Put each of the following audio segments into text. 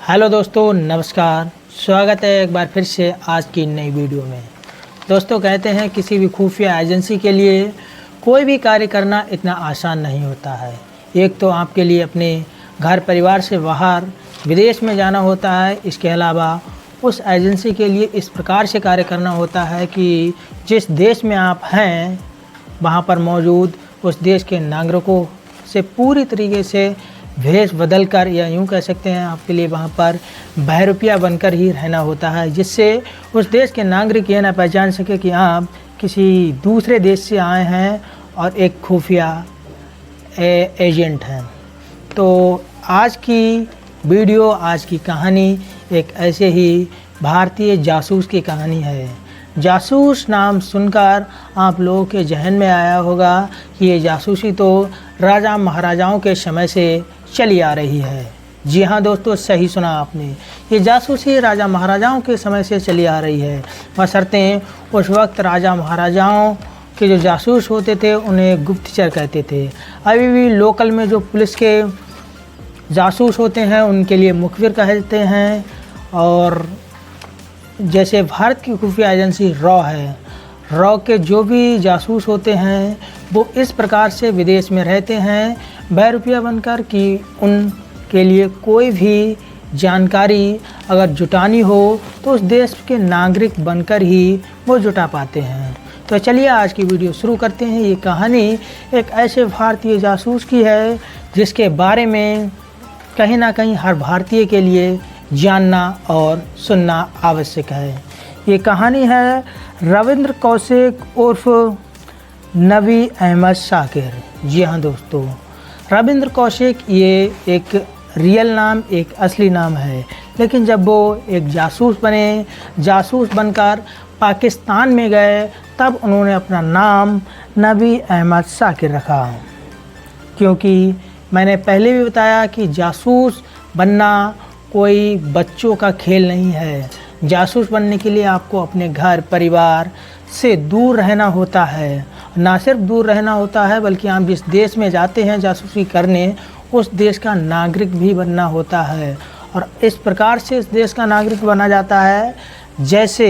Hello दोस्तों, नमस्कार। स्वागत है एक बार फिर से आज की नई वीडियो में। दोस्तों, कहते हैं किसी भी खुफिया एजेंसी के लिए कोई भी कार्य करना इतना आसान नहीं होता है। एक तो आपके लिए अपने घर परिवार से बाहर विदेश में जाना होता है। इसके अलावा उस एजेंसी के लिए इस प्रकार से कार्य करना होता है कि जिस देश में आप हैं वहाँ पर मौजूद उस देश के नागरिकों से पूरी तरीके से भेष बदल कर, या यूँ कह सकते हैं आपके लिए वहाँ पर बहरूपिया बनकर ही रहना होता है, जिससे उस देश के नागरिक ये ना पहचान सके कि आप किसी दूसरे देश से आए हैं और एक खुफिया एजेंट हैं। तो आज की वीडियो, आज की कहानी एक ऐसे ही भारतीय जासूस की कहानी है। जासूस नाम सुनकर आप लोगों के जहन में आया होगा कि ये जासूसी तो राजा महाराजाओं के समय से चली आ रही है। जी हाँ दोस्तों, सही सुना आपने। ये जासूसी राजा महाराजाओं के समय से चली आ रही है। बशर्ते उस वक्त राजा महाराजाओं के जो जासूस होते थे उन्हें गुप्तचर कहते थे। अभी भी लोकल में जो पुलिस के जासूस होते हैं उनके लिए मुखबिर कहते हैं। और जैसे भारत की खुफिया एजेंसी रॉ है, रॉ के जो भी जासूस होते हैं वो इस प्रकार से विदेश में रहते हैं बहरूपिया बनकर कि उनके लिए कोई भी जानकारी अगर जुटानी हो तो उस देश के नागरिक बनकर ही वो जुटा पाते हैं। तो चलिए आज की वीडियो शुरू करते हैं। ये कहानी एक ऐसे भारतीय जासूस की है जिसके बारे में कहीं ना कहीं हर भारतीय के लिए जानना और सुनना आवश्यक है। ये कहानी है रविंद्र कौशिक उर्फ नबी अहमद शाकिर। जी हाँ दोस्तों, रविंद्र कौशिक ये एक रियल नाम, एक असली नाम है। लेकिन जब वो एक जासूस बने, जासूस बनकर पाकिस्तान में गए, तब उन्होंने अपना नाम नबी अहमद शाकिर रखा। क्योंकि मैंने पहले भी बताया कि जासूस बनना कोई बच्चों का खेल नहीं है। जासूस बनने के लिए आपको अपने घर परिवार से दूर रहना होता है। ना सिर्फ दूर रहना होता है बल्कि आप जिस देश में जाते हैं जासूसी करने, उस देश का नागरिक भी बनना होता है। और इस प्रकार से इस देश का नागरिक बना जाता है जैसे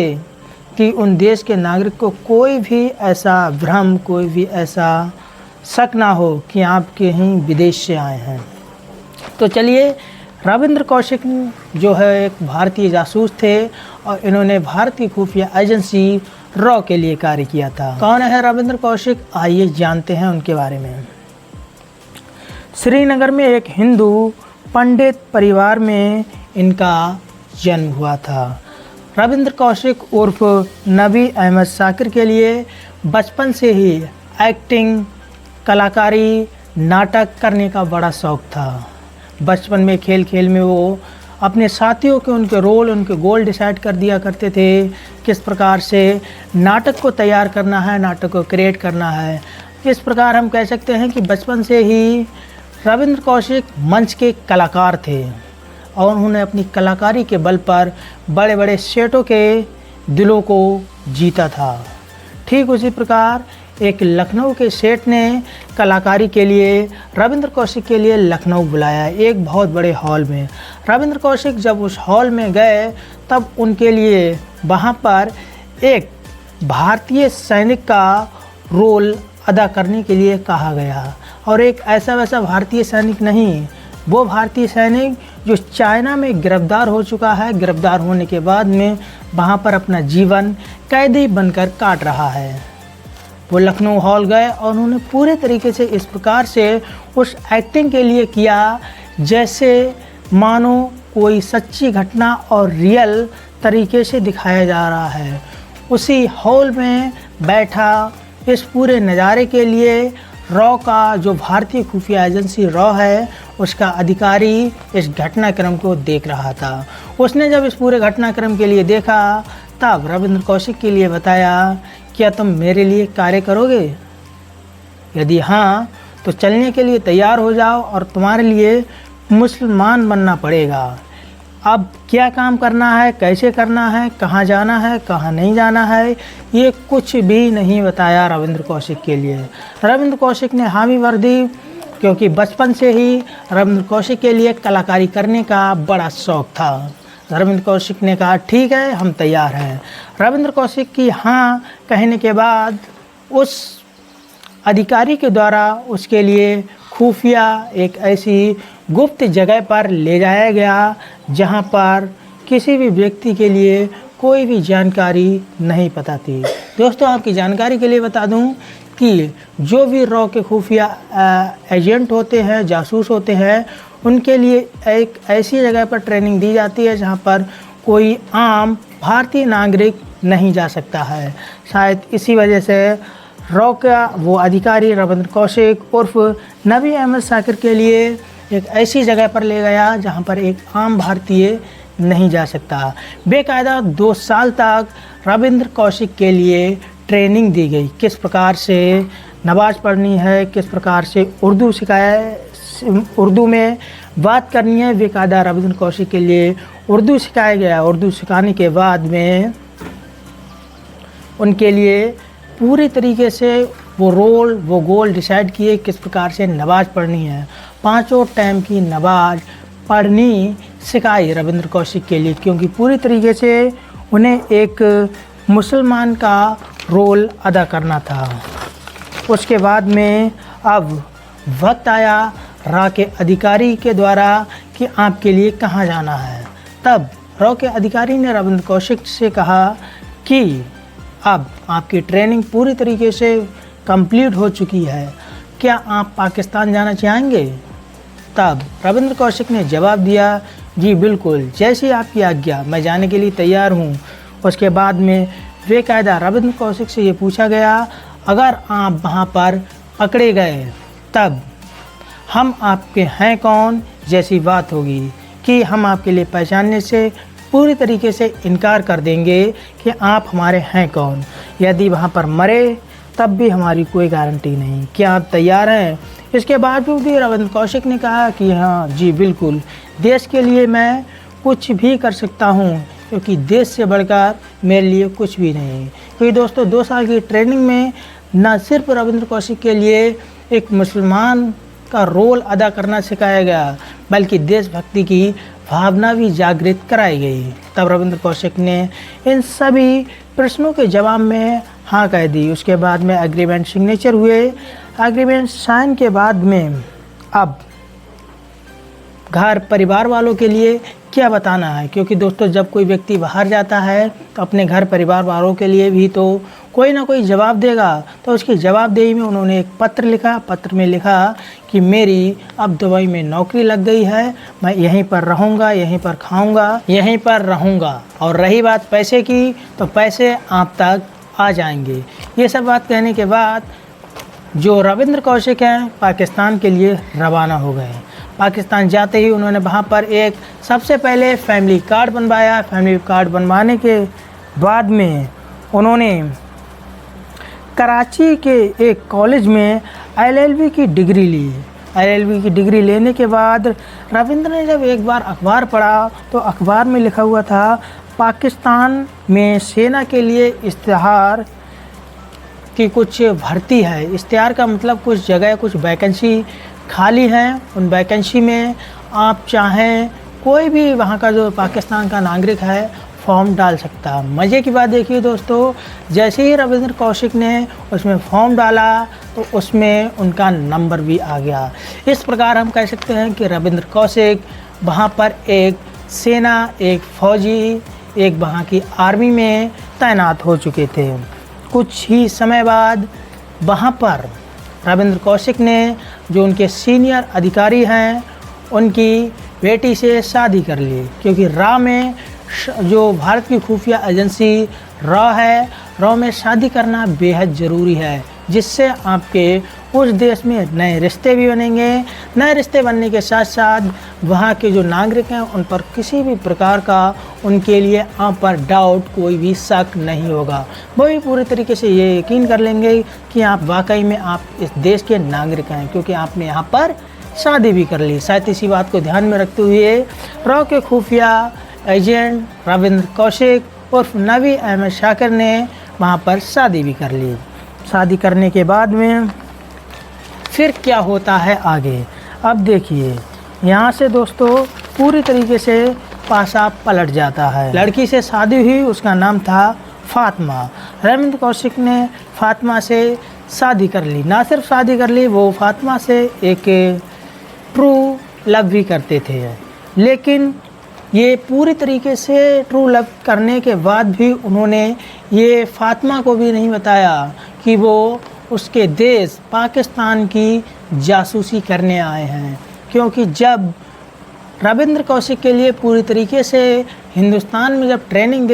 कि उन देश के नागरिक को कोई भी ऐसा भ्रम, कोई भी ऐसा शक ना हो कि आप कहीं विदेश से आए हैं। तो चलिए, रविंद्र कौशिक जो है एक भारतीय जासूस थे और इन्होंने भारतीय खुफिया एजेंसी रॉ के लिए कार्य किया था। कौन है रविंद्र कौशिक, आइए जानते हैं उनके बारे में। श्रीनगर में एक हिंदू पंडित परिवार में इनका जन्म हुआ था। रविंद्र कौशिक उर्फ नबी अहमद शाकिर के लिए बचपन से ही एक्टिंग, कलाकारी, नाटक करने का बड़ा शौक़ था। बचपन में खेल खेल में वो अपने साथियों के उनके रोल, उनके गोल डिसाइड कर दिया करते थे, किस प्रकार से नाटक को तैयार करना है, नाटक को क्रिएट करना है। इस प्रकार हम कह सकते हैं कि बचपन से ही रविंद्र कौशिक मंच के कलाकार थे और उन्होंने अपनी कलाकारी के बल पर बड़े बड़े सेठों के दिलों को जीता था। ठीक उसी प्रकार एक लखनऊ के सेठ ने कलाकारी के लिए रविंद्र कौशिक के लिए लखनऊ बुलाया, एक बहुत बड़े हॉल में। रविंद्र कौशिक जब उस हॉल में गए तब उनके लिए वहाँ पर एक भारतीय सैनिक का रोल अदा करने के लिए कहा गया। और एक ऐसा वैसा भारतीय सैनिक नहीं, वो भारतीय सैनिक जो चाइना में गिरफ्तार हो चुका है, गिरफ्तार होने के बाद में वहाँ पर अपना जीवन कैदी बनकर काट रहा है। वो लखनऊ हॉल गए और उन्होंने पूरे तरीके से इस प्रकार से उस एक्टिंग के लिए किया जैसे मानो कोई सच्ची घटना और रियल तरीके से दिखाया जा रहा है। उसी हॉल में बैठा इस पूरे नज़ारे के लिए रॉ का जो भारतीय खुफिया एजेंसी रॉ है उसका अधिकारी इस घटनाक्रम को देख रहा था। उसने जब इस पूरे घटनाक्रम के लिए देखा तब रविंद्र कौशिक के लिए बताया, क्या तुम मेरे लिए कार्य करोगे? यदि हाँ तो चलने के लिए तैयार हो जाओ और तुम्हारे लिए मुसलमान बनना पड़ेगा। अब क्या काम करना है, कैसे करना है, कहाँ जाना है, कहाँ नहीं जाना है, ये कुछ भी नहीं बताया रविंद्र कौशिक के लिए। रविंद्र कौशिक ने हामी भर दी क्योंकि बचपन से ही रविंद्र कौशिक के लिए कलाकारी करने का बड़ा शौक था। रविंद्र कौशिक ने कहा ठीक है, हम तैयार हैं। रविंद्र कौशिक की हाँ कहने के बाद उस अधिकारी के द्वारा उसके लिए खुफिया एक ऐसी गुप्त जगह पर ले जाया गया जहां पर किसी भी व्यक्ति के लिए कोई भी जानकारी नहीं पता थी। दोस्तों, आपकी जानकारी के लिए बता दूं कि जो भी रॉ के खुफिया एजेंट होते हैं, जासूस होते हैं, उनके लिए एक ऐसी जगह पर ट्रेनिंग दी जाती है जहां पर कोई आम भारतीय नागरिक नहीं जा सकता है। शायद इसी वजह से रॉ का वो अधिकारी रविंद्र कौशिक उर्फ नबी अहमद शाकिर के लिए एक ऐसी जगह पर ले गया जहां पर एक आम भारतीय नहीं जा सकता। बेकायदा 2 साल तक रविंद्र कौशिक के लिए ट्रेनिंग दी गई, किस प्रकार से नमाज पढ़नी है, किस प्रकार से उर्दू में बात करनी है। बेकायदा रविंद्र कौशिक के लिए उर्दू सिखाया गया। उर्दू सिखाने के बाद में उनके लिए पूरी तरीके से वो गोल डिसाइड किए किस प्रकार से नमाज पढ़नी है। 5 टाइम की नमाज पढ़नी सिखाई रविंद्र कौशिक के लिए, क्योंकि पूरी तरीके से उन्हें एक मुसलमान का रोल अदा करना था। उसके बाद में अब वक्त आया रॉ के अधिकारी के द्वारा कि आपके लिए कहाँ जाना है। तब रॉ के अधिकारी ने रविंद्र कौशिक से कहा कि अब आपकी ट्रेनिंग पूरी तरीके से कंप्लीट हो चुकी है, क्या आप पाकिस्तान जाना चाहेंगे? तब रविंद्र कौशिक ने जवाब दिया, जी बिल्कुल, जैसी आपकी आज्ञा, मैं जाने के लिए तैयार हूँ। उसके बाद में बेकायदा रविंद्र कौशिक से ये पूछा गया, अगर आप वहाँ पर पकड़े गए तब हम आपके हैं कौन जैसी बात होगी कि हम आपके लिए पहचानने से पूरी तरीके से इनकार कर देंगे कि आप हमारे हैं कौन। यदि वहाँ पर मरे तब भी हमारी कोई गारंटी नहीं। क्या आप तैयार हैं? इसके बावजूद भी रविंद्र कौशिक ने कहा कि हाँ जी बिल्कुल, देश के लिए मैं कुछ भी कर सकता हूँ, क्योंकि देश से बढ़कर मेरे लिए कुछ भी नहीं। क्योंकि दोस्तों 2 साल की ट्रेनिंग में न सिर्फ रविंद्र कौशिक के लिए एक मुसलमान का रोल अदा करना सिखाया गया, बल्कि देशभक्ति की भावना भी जागृत कराई गई। तब रविंद्र कौशिक ने इन सभी प्रश्नों के जवाब में हाँ कह दी। उसके बाद में एग्रीमेंट सिग्नेचर हुए। एग्रीमेंट साइन के बाद में अब घर परिवार वालों के लिए क्या बताना है, क्योंकि दोस्तों जब कोई व्यक्ति बाहर जाता है तो अपने घर परिवार वालों के लिए भी तो कोई ना कोई जवाब देगा। तो उसकी जवाबदेही में उन्होंने एक पत्र लिखा। पत्र में लिखा कि मेरी अब दुबई में नौकरी लग गई है, मैं यहीं पर रहूँगा, यहीं पर खाऊँगा, यहीं पर रहूँगा, और रही बात पैसे की तो पैसे आप तक आ जाएंगे। ये सब बात कहने के बाद जो रविंद्र कौशिक हैं पाकिस्तान के लिए रवाना हो गए। पाकिस्तान जाते ही उन्होंने वहाँ पर एक सबसे पहले फैमिली कार्ड बनवाया। फैमिली कार्ड बनवाने के बाद में उन्होंने कराची के एक कॉलेज में LLB की डिग्री ली। LLB की डिग्री लेने के बाद रविंद्र ने जब एक बार अखबार पढ़ा तो अखबार में लिखा हुआ था पाकिस्तान में सेना के लिए इश्तिहार की कुछ भर्ती है। इश्तिहार का मतलब कुछ जगह कुछ वैकेंसी खाली हैं, उन वैकेंसी में आप चाहें कोई भी वहाँ का जो पाकिस्तान का नागरिक है फॉर्म डाल सकता। मज़े की बात देखिए दोस्तों, जैसे ही रविंद्र कौशिक ने उसमें फॉर्म डाला तो उसमें उनका नंबर भी आ गया। इस प्रकार हम कह सकते हैं कि रविंद्र कौशिक वहाँ पर एक सेना, एक फ़ौजी, एक वहाँ की आर्मी में तैनात हो चुके थे। कुछ ही समय बाद वहाँ पर रविंद्र कौशिक ने जो उनके सीनियर अधिकारी हैं उनकी बेटी से शादी कर ली, क्योंकि रॉ में जो भारत की खुफिया एजेंसी रॉ है, रॉ में शादी करना बेहद ज़रूरी है, जिससे आपके उस देश में नए रिश्ते भी बनेंगे। नए रिश्ते बनने के साथ साथ वहाँ के जो नागरिक हैं उन पर किसी भी प्रकार का उनके लिए आप पर डाउट, कोई भी शक नहीं होगा। वो भी पूरी तरीके से ये यकीन कर लेंगे कि आप वाकई में आप इस देश के नागरिक हैं, क्योंकि आपने यहाँ पर शादी भी कर ली। शायद इसी बात को ध्यान में रखते हुए रॉ के खुफिया एजेंट रविंद्र कौशिक उर्फ नबी अहमद शाकिर ने वहाँ पर शादी भी कर ली। शादी करने के बाद में फिर क्या होता है आगे। अब देखिए यहाँ से दोस्तों पूरी तरीके से पासा पलट जाता है। लड़की से शादी हुई, उसका नाम था फातिमा। रविंद्र कौशिक ने फातिमा से शादी कर ली। ना सिर्फ शादी कर ली, वो फातिमा से एक ट्रू लव भी करते थे। लेकिन ये पूरी तरीके से ट्रू लव करने के बाद भी उन्होंने ये फातिमा को भी नहीं बताया कि वो उसके देश पाकिस्तान की जासूसी करने आए हैं। क्योंकि जब रविंद्र कौशिक के लिए पूरी तरीके से हिंदुस्तान में जब ट्रेनिंग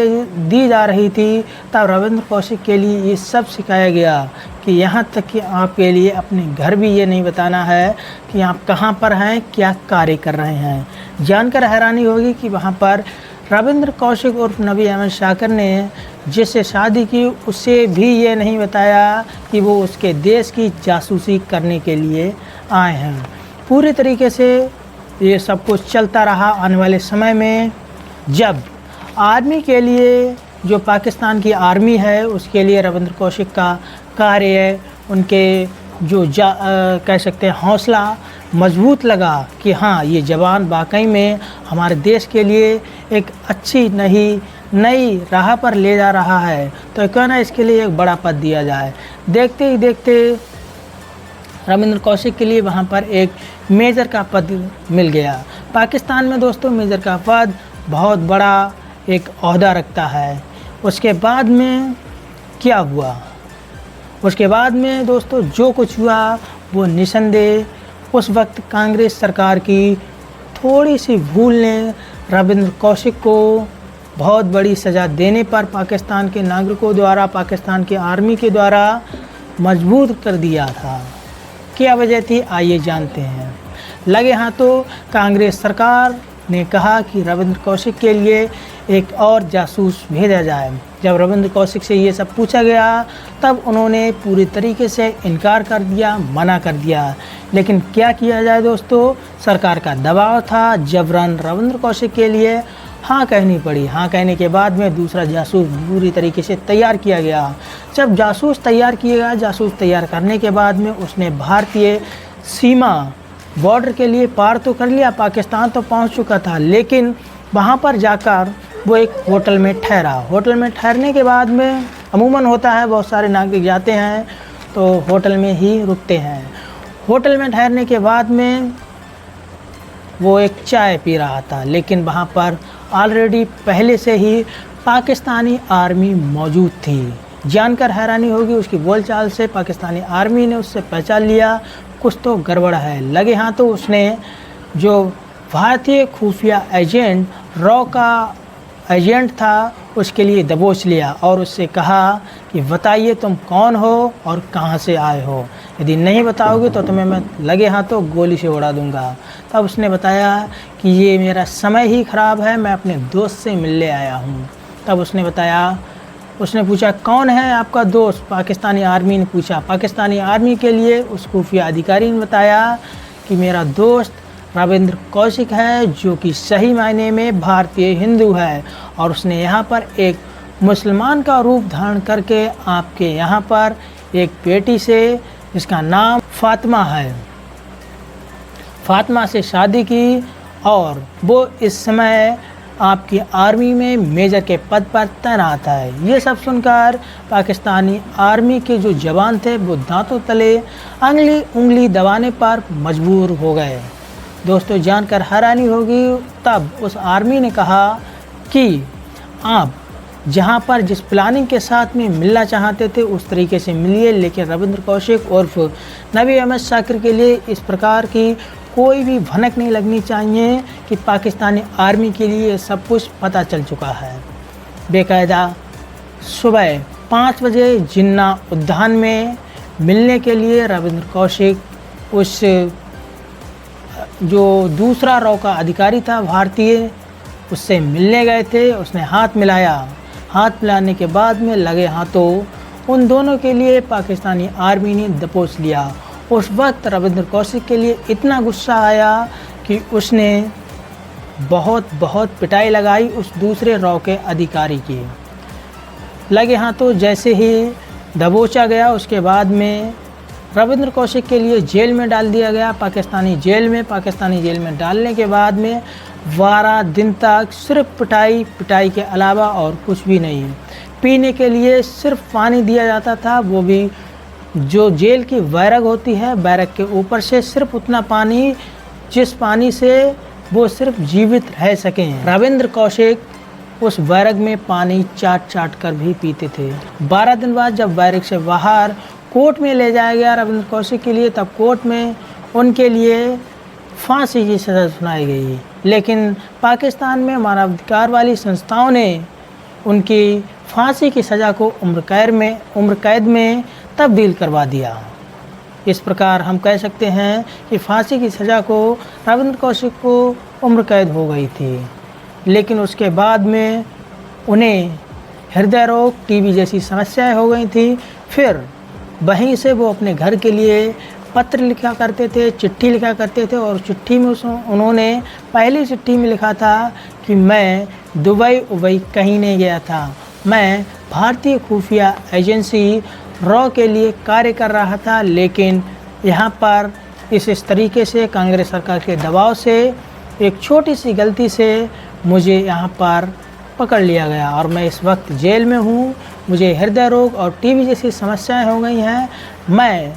दी जा रही थी, तब रविंद्र कौशिक के लिए ये सब सिखाया गया कि यहाँ तक कि आपके लिए अपने घर भी ये नहीं बताना है कि आप कहाँ पर हैं, क्या कार्य कर रहे हैं। जानकर हैरानी होगी कि वहाँ पर रविंद्र कौशिक उर्फ नबी अहमद शाकिर ने जिससे शादी की, उससे भी ये नहीं बताया कि वो उसके देश की जासूसी करने के लिए आए हैं। पूरी तरीके से ये सब कुछ चलता रहा। आने वाले समय में जब आर्मी के लिए, जो पाकिस्तान की आर्मी है, उसके लिए रविंद्र कौशिक का कार्य, उनके जो कह सकते हैं हौसला मजबूत लगा कि हाँ, ये जवान वाकई में हमारे देश के लिए एक अच्छी नई राह पर ले जा रहा है, तो क्यों ना इसके लिए एक बड़ा पद दिया जाए। देखते ही देखते रविंद्र कौशिक के लिए वहाँ पर एक मेजर का पद मिल गया। पाकिस्तान में दोस्तों मेजर का पद बहुत बड़ा एक ओहदा रखता है। उसके बाद में क्या हुआ? उसके बाद में दोस्तों जो कुछ हुआ वो निसंदेह उस वक्त कांग्रेस सरकार की थोड़ी सी भूल ने रविंद्र कौशिक को बहुत बड़ी सज़ा देने पर पाकिस्तान के नागरिकों द्वारा, पाकिस्तान की आर्मी के द्वारा मजबूर कर दिया था। क्या वजह थी आइए जानते हैं। लगे हाथों कांग्रेस सरकार ने कहा कि रविंद्र कौशिक के लिए एक और जासूस भेजा जाए। जब रविंद्र कौशिक से ये सब पूछा गया तब उन्होंने पूरी तरीके से इनकार कर दिया, मना कर दिया। लेकिन क्या किया जाए दोस्तों, सरकार का दबाव था, जबरन रविंद्र कौशिक के लिए हाँ कहनी पड़ी। हाँ कहने के बाद में दूसरा जासूस पूरी तरीके से तैयार किया गया। जब जासूस तैयार किया गया, जासूस तैयार करने के बाद में उसने भारतीय सीमा बॉर्डर के लिए पार तो कर लिया, पाकिस्तान तो पहुंच चुका था, लेकिन वहां पर जाकर वो एक होटल में ठहरा। होटल में ठहरने के बाद में अमूमन होता है, बहुत सारे नागरिक जाते हैं तो होटल में ही रुकते हैं। होटल में ठहरने के बाद में वो एक चाय पी रहा था, लेकिन वहाँ पर ऑलरेडी पहले से ही पाकिस्तानी आर्मी मौजूद थी। जानकर हैरानी होगी, उसकी बोलचाल से पाकिस्तानी आर्मी ने उससे पहचान लिया कुछ तो गड़बड़ है। लगे हाँ तो उसने जो भारतीय खुफिया एजेंट रॉ का एजेंट था उसके लिए दबोच लिया और उससे कहा कि बताइए तुम कौन हो और कहाँ से आए हो, यदि नहीं बताओगे तो तुम्हें मैं लगे हाथों गोली से उड़ा दूंगा। तब उसने बताया कि ये मेरा समय ही ख़राब है, मैं अपने दोस्त से मिलने आया हूँ। तब उसने बताया, उसने पूछा कौन है आपका दोस्त, पाकिस्तानी आर्मी ने पूछा। पाकिस्तानी आर्मी के लिए उस खुफिया अधिकारी ने बताया कि मेरा दोस्त रविंद्र कौशिक है, जो कि सही मायने में भारतीय हिंदू है, और उसने यहाँ पर एक मुसलमान का रूप धारण करके आपके यहाँ पर एक बेटी से, जिसका नाम फातिमा है, फातिमा से शादी की, और वो इस समय आपकी आर्मी में मेजर के पद पर तैनात है। ये सब सुनकर पाकिस्तानी आर्मी के जो जवान थे वो दांतों तले उंगली दबाने पर मजबूर हो गए। दोस्तों जानकर हैरानी होगी, तब उस आर्मी ने कहा कि आप जहां पर जिस प्लानिंग के साथ में मिलना चाहते थे उस तरीके से मिलिए, लेकिन रविंद्र कौशिक उर्फ नबी अहमद शाकिर के लिए इस प्रकार की कोई भी भनक नहीं लगनी चाहिए कि पाकिस्तानी आर्मी के लिए सब कुछ पता चल चुका है। बेकायदा सुबह 5 बजे जिन्ना उद्यान में मिलने के लिए रविंद्र कौशिक उस जो दूसरा रॉ का अधिकारी था भारतीय, उससे मिलने गए थे। उसने हाथ मिलाया। हाथ मिलाने के बाद में लगे हाथों उन दोनों के लिए पाकिस्तानी आर्मी ने दबोच लिया। उस वक्त रविंद्र कौशिक के लिए इतना गुस्सा आया कि उसने बहुत पिटाई लगाई उस दूसरे रॉ के अधिकारी की। लगे हाथों जैसे ही दबोचा गया, उसके बाद में रविंद्र कौशिक के लिए जेल में डाल दिया गया, पाकिस्तानी जेल में डालने के बाद में 12 दिन तक सिर्फ पिटाई के अलावा और कुछ भी नहीं। पीने के लिए सिर्फ पानी दिया जाता था, वो भी जो जेल की बैरक होती है, बैरक के ऊपर से सिर्फ उतना पानी जिस पानी से वो सिर्फ जीवित रह सकें। रविंद्र कौशिक उस बैरक में पानी चाट कर भी पीते थे। 12 दिन बाद जब बैरक से बाहर कोर्ट में ले जाया गया रविंद्र कौशिक के लिए, तब कोर्ट में उनके लिए फांसी की सज़ा सुनाई गई। लेकिन पाकिस्तान में मानवाधिकार वाली संस्थाओं ने उनकी फांसी की सज़ा को उम्र कैद में तब्दील करवा दिया। इस प्रकार हम कह सकते हैं कि फांसी की सज़ा को रविंद्र कौशिक को उम्र कैद हो गई थी। लेकिन उसके बाद में उन्हें हृदय रोग, टीबी जैसी समस्याएं हो गई थी। फिर वहीं से वो अपने घर के लिए पत्र लिखा करते थे, चिट्ठी लिखा करते थे, और चिट्ठी में उन्होंने पहली चिट्ठी में लिखा था कि मैं दुबई कहीं नहीं गया था, मैं भारतीय खुफिया एजेंसी रॉ के लिए कार्य कर रहा था, लेकिन यहाँ पर इस तरीके से कांग्रेस सरकार के दबाव से एक छोटी सी गलती से मुझे यहाँ पर पकड़ लिया गया और मैं इस वक्त जेल में हूँ। मुझे हृदय रोग और टीबी जैसी समस्याएं हो गई हैं। मैं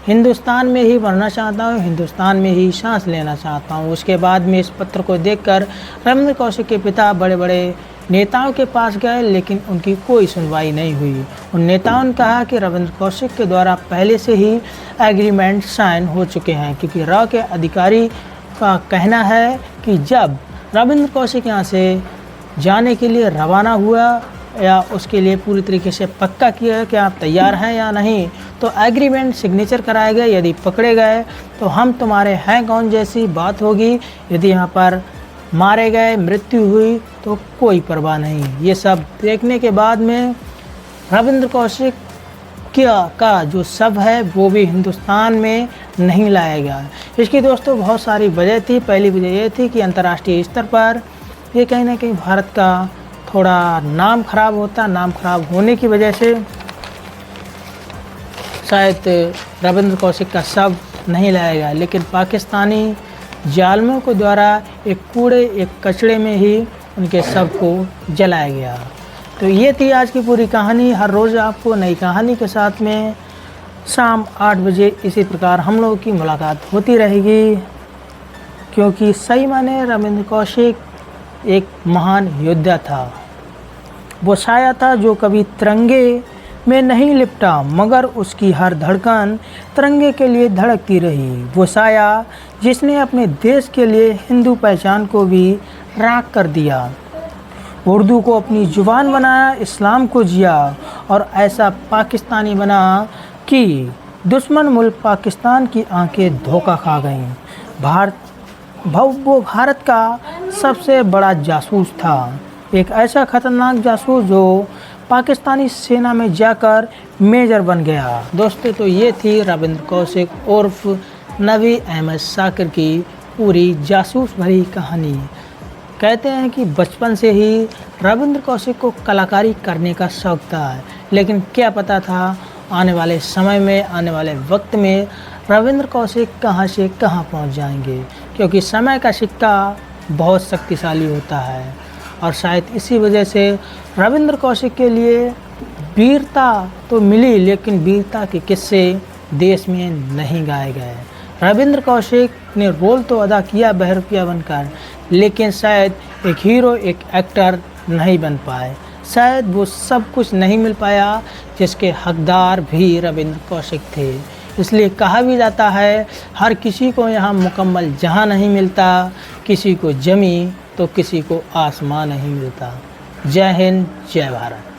हिंदुस्तान में ही मरना चाहता हूँ, हिंदुस्तान में ही सांस लेना चाहता हूँ। उसके बाद में इस पत्र को देखकर रविंद्र कौशिक के पिता बड़े बड़े नेताओं के पास गए, लेकिन उनकी कोई सुनवाई नहीं हुई। उन नेताओं ने कहा कि रविंद्र कौशिक के द्वारा पहले से ही एग्रीमेंट साइन हो चुके हैं, क्योंकि रॉ के अधिकारी का कहना है कि जब रविंद्र कौशिक यहाँ से जाने के लिए रवाना हुआ या उसके लिए पूरी तरीके से पक्का किया कि आप तैयार हैं या नहीं, तो एग्रीमेंट सिग्नेचर कराए गए। यदि पकड़े गए तो हम तुम्हारे हैं कौन जैसी बात होगी, यदि यहाँ पर मारे गए, मृत्यु हुई तो कोई परवाह नहीं। ये सब देखने के बाद में रविंद्र कौशिक का जो शव है वो भी हिंदुस्तान में नहीं लाया गया। इसकी दोस्तों बहुत सारी वजह थी। पहली वजह ये थी कि अंतर्राष्ट्रीय स्तर पर ये कहीं ना कहीं भारत का थोड़ा नाम खराब होता, नाम खराब होने की वजह से शायद रविंद्र कौशिक का शव नहीं लाया गया। लेकिन पाकिस्तानी जालिमों के द्वारा एक कचड़े में ही उनके शव को जलाया गया। तो ये थी आज की पूरी कहानी। हर रोज़ आपको नई कहानी के साथ में शाम 8 बजे इसी प्रकार हम लोगों की मुलाकात होती रहेगी, क्योंकि सही माने रविंद्र कौशिक एक महान योद्धा था। वो साया था जो कभी तिरंगे में नहीं लिपटा, मगर उसकी हर धड़कन तिरंगे के लिए धड़कती रही। वो साया जिसने अपने देश के लिए हिंदू पहचान को भी राख कर दिया, उर्दू को अपनी ज़ुबान बनाया, इस्लाम को जिया और ऐसा पाकिस्तानी बना कि दुश्मन मुल्क पाकिस्तान की आंखें धोखा खा गईं। वो भारत का सबसे बड़ा जासूस था, एक ऐसा ख़तरनाक जासूस जो पाकिस्तानी सेना में जाकर मेजर बन गया। दोस्तों, तो ये थी रविंद्र कौशिक उर्फ नबी अहमद शाकिर की पूरी जासूस भरी कहानी। कहते हैं कि बचपन से ही रविंद्र कौशिक को कलाकारी करने का शौक़ था, लेकिन क्या पता था आने वाले समय में, आने वाले वक्त में रविंद्र कौशिक कहां से कहां पहुंच जाएंगे, क्योंकि समय का सिक्का बहुत शक्तिशाली होता है। और शायद इसी वजह से रविंद्र कौशिक के लिए वीरता तो मिली, लेकिन वीरता के किस्से देश में नहीं गाए गए। रविंद्र कौशिक ने रोल तो अदा किया बहरूपिया बनकर, लेकिन शायद एक हीरो, एक एक्टर नहीं बन पाए। शायद वो सब कुछ नहीं मिल पाया जिसके हकदार भी रविंद्र कौशिक थे। इसलिए कहा भी जाता है, हर किसी को यहाँ मुकम्मल जहाँ नहीं मिलता, किसी को जमी तो किसी को आसमान नहीं मिलता। जय हिंद, जय भारत।